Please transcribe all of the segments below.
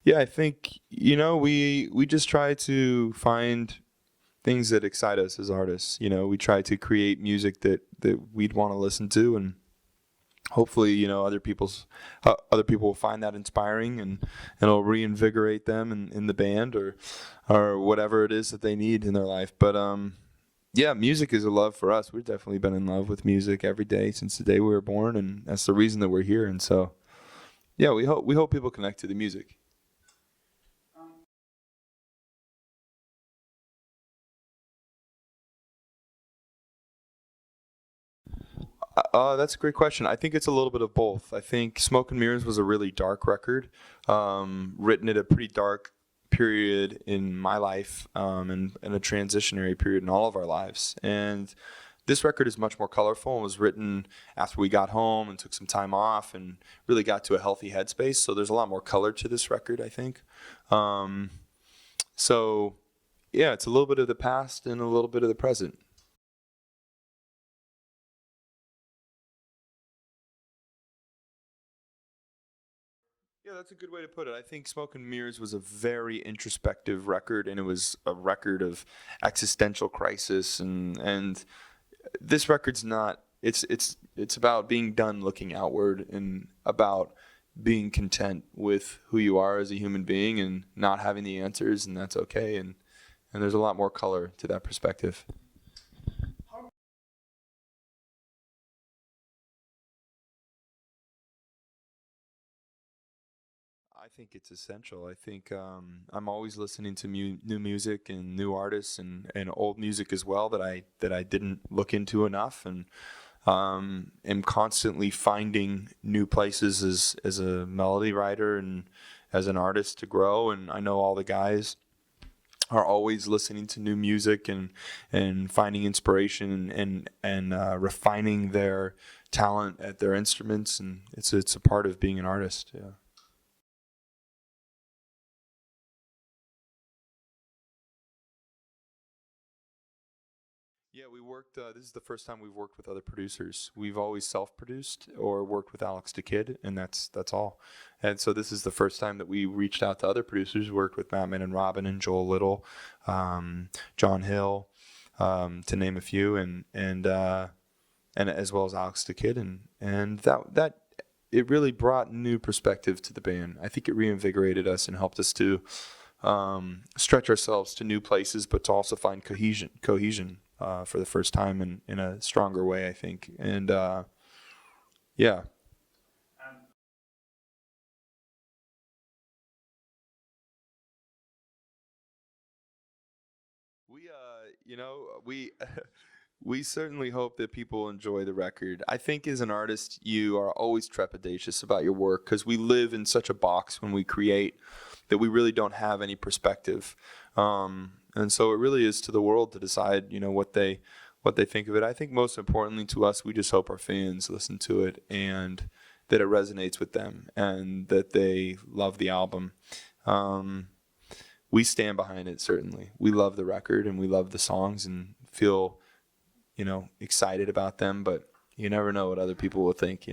Yeah, I think we just try to find things that excite us as artists. We try to create music that we'd want to listen to, and hopefully, other people will find that inspiring, and it'll reinvigorate them in the band or whatever it is that they need in their life. But yeah, music is a love for us. We've definitely been in love with music every day since the day we were born, and that's the reason that we're here. And so, yeah, we hope people connect to the music. That's a great question. I think it's a little bit of both. I think Smoke and Mirrors was a really dark record, written at a pretty dark period in my life, and a transitionary period in all of our lives. And this record is much more colorful and was written after we got home and took some time off and really got to a healthy headspace. So there's a lot more color to this record, I think. Um, so, yeah, it's a little bit of the past and a little bit of the present. Yeah, that's a good way to put it. I think Smoke and Mirrors was a very introspective record, and it was a record of existential crisis. And this record's not. It's about being done looking outward and about being content with who you are as a human being and not having the answers, and that's okay. And there's a lot more color to that perspective. I think it's essential. I think I'm always listening to new music and new artists and old music as well that I didn't look into enough, and am constantly finding new places as a melody writer and as an artist to grow. And I know all the guys are always listening to new music and finding inspiration and refining their talent at their instruments, and it's a part of being an artist. Yeah. Yeah, we worked. This is the first time we've worked with other producers. We've always self-produced or worked with Alex the Kid, and that's all. And so this is the first time that we reached out to other producers. Worked with Matt and Robin and Joel Little, John Hill, to name a few, and as well as Alex the Kid, and that it really brought new perspective to the band. I think it reinvigorated us and helped us to stretch ourselves to new places, but to also find cohesion for the first time in a stronger way, I think. And yeah, we we certainly hope that people enjoy the record. I think as an artist, you are always trepidatious about your work because we live in such a box when we create that we really don't have any perspective. And so it really is to the world to decide, what they think of it. I think most importantly to us, we just hope our fans listen to it and that it resonates with them and that they love the album. Um, we stand behind it, certainly. We love the record and we love the songs and feel, excited about them, but you never know what other people will think.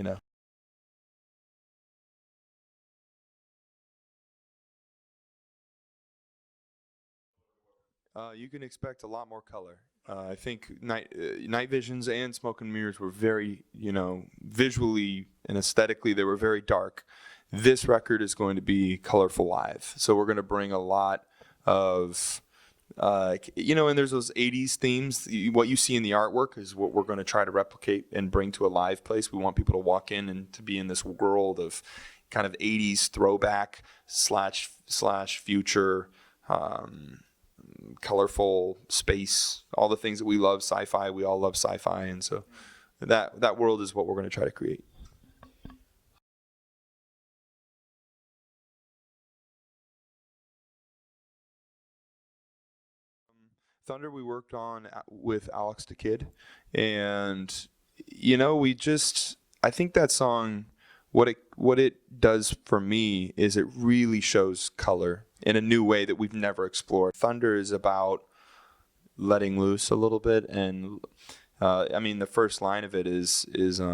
You can expect a lot more color. I think Night Visions and Smoke and Mirrors were very, visually and aesthetically, they were very dark. This record is going to be colorful live. So we're going to bring a lot of, and there's those 80s themes. What you see in the artwork is what we're going to try to replicate and bring to a live place. We want people to walk in and to be in this world of kind of 80s throwback slash future. Colorful space, all the things that we love, sci-fi. We all love sci-fi, and so that world is what we're going to try to create. Thunder we worked on with Alex the Kid, and we just I think that song what it does for me is it really shows color in a new way that we've never explored. Thunder is about letting loose a little bit, and I mean the first line of it is I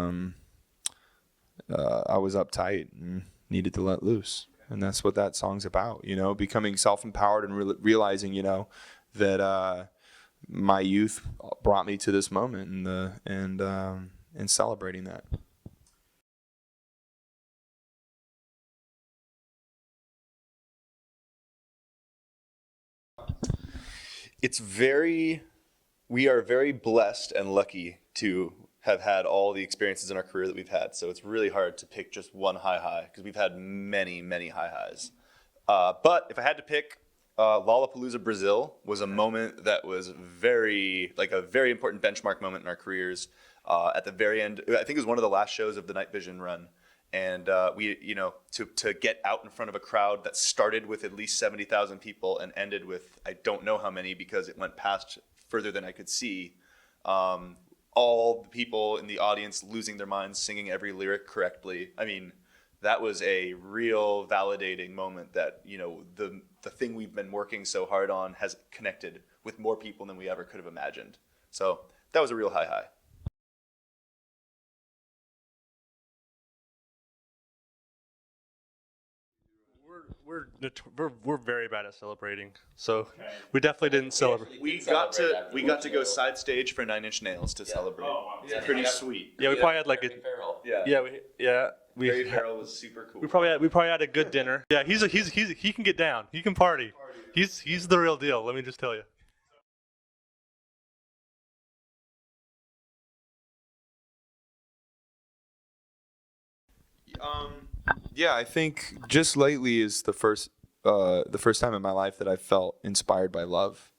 was uptight and needed to let loose. And that's what that song's about, you know, becoming self-empowered and realizing, you know, that my youth brought me to this moment, and celebrating that. We are very blessed and lucky to have had all the experiences in our career that we've had. So it's really hard to pick just one high because we've had many, many highs. But if I had to pick, Lollapalooza Brazil was a moment that was a very important benchmark moment in our careers. At the very end, I think it was one of the last shows of the Night Vision run. And we, you know, to get out in front of a crowd that started with at least 70,000 people and ended with, I don't know how many because it went past further than I could see. All the people in the audience losing their minds, singing every lyric correctly. I mean, that was a real validating moment that, you know, the thing we've been working so hard on has connected with more people than we ever could have imagined. So that was a real high. We're very bad at celebrating, so we definitely didn't celebrate. We got to go side stage for Nine Inch Nails to celebrate. It's pretty sweet. Yeah, we probably had like a Gary Farrell was super cool. we probably had a good dinner. Yeah, he can get down. He can party. He's the real deal. Let me just tell you. Yeah, I think just lately is the first time in my life that I've felt inspired by love.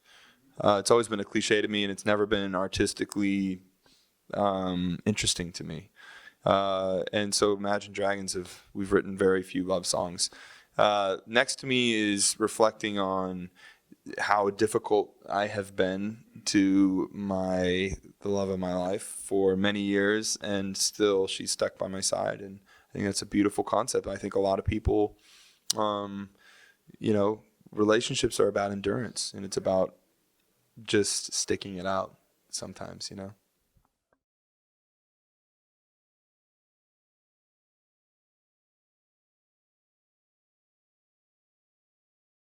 It's always been a cliche to me, and it's never been artistically interesting to me. And so Imagine Dragons we've written very few love songs. Next to me is reflecting on how difficult I have been to the love of my life for many years, and still she's stuck by my side. And I think that's a beautiful concept. I think a lot of people, you know, relationships are about endurance, and it's about just sticking it out sometimes, you know.